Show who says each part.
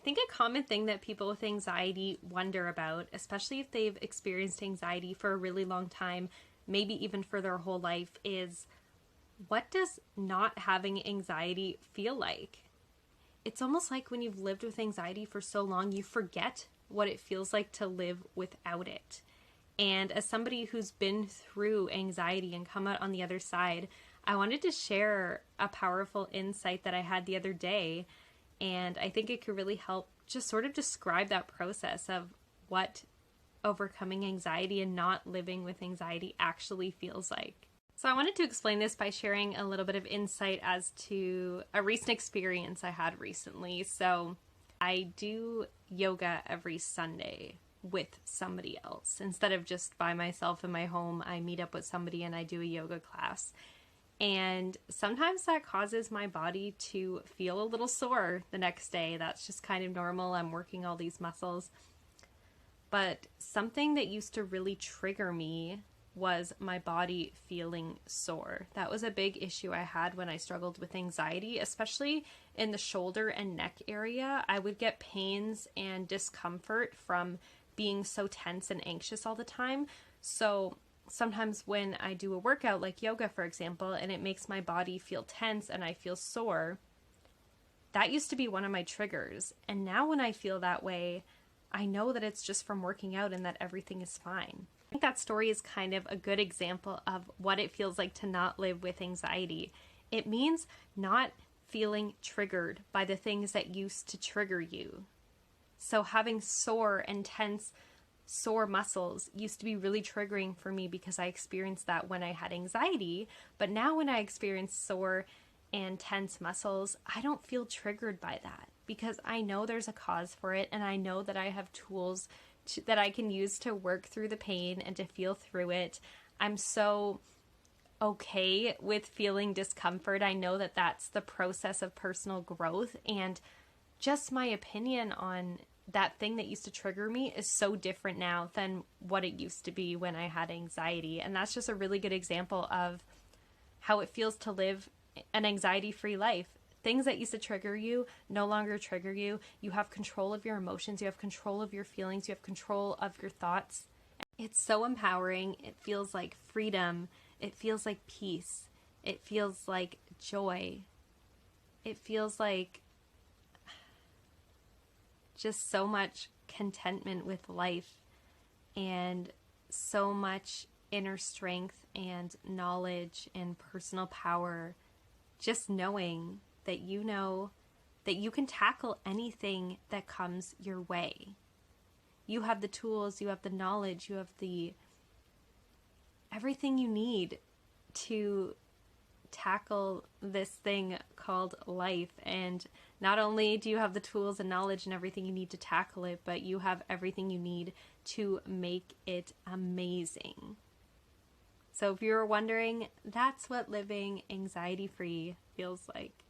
Speaker 1: think a common thing that people with anxiety wonder about, especially if they've experienced anxiety for a really long time, maybe even for their whole life, is what does not having anxiety feel like? It's almost like when you've lived with anxiety for so long, you forget what it feels like to live without it. And as somebody who's been through anxiety and come out on the other side, I wanted to share a powerful insight that I had the other day. And I think it could really help just sort of describe that process of what overcoming anxiety and not living with anxiety actually feels like. So I wanted to explain this by sharing a little bit of insight as to a recent experience I had recently. So I do yoga every Sunday with somebody else. Instead of just by myself in my home, I meet up with somebody and I do a yoga class. And sometimes that causes my body to feel a little sore the next day. That's just kind of normal. I'm working all these muscles. But something that used to really trigger me was my body feeling sore. That was a big issue I had when I struggled with anxiety, especially in the shoulder and neck area. I would get pains and discomfort from being so tense and anxious all the time. So sometimes when I do a workout like yoga, for example, and it makes my body feel tense and I feel sore, that used to be one of my triggers. And now when I feel that way, I know that it's just from working out and that everything is fine. I think that story is kind of a good example of what it feels like to not live with anxiety. It means not feeling triggered by the things that used to trigger you. So having sore and tense, sore muscles used to be really triggering for me because I experienced that when I had anxiety. But now when I experience sore and tense muscles, I don't feel triggered by that because I know there's a cause for it and I know that I have tools that I can use to work through the pain and to feel through it. I'm so okay with feeling discomfort. I know that that's the process of personal growth, and just my opinion on that thing that used to trigger me is so different now than what it used to be when I had anxiety. And that's just a really good example of how it feels to live an anxiety-free life. Things that used to trigger you no longer trigger you. You have control of your emotions. You have control of your feelings. You have control of your thoughts. It's so empowering. It feels like freedom. It feels like peace. It feels like joy. It feels like just so much contentment with life and so much inner strength and knowledge and personal power. Just knowing that you know that you can tackle anything that comes your way. You have the tools, you have the knowledge, you have the everything you need to tackle this thing called life. And not only do you have the tools and knowledge and everything you need to tackle it, but you have everything you need to make it amazing. So if you're wondering, that's what living anxiety-free feels like.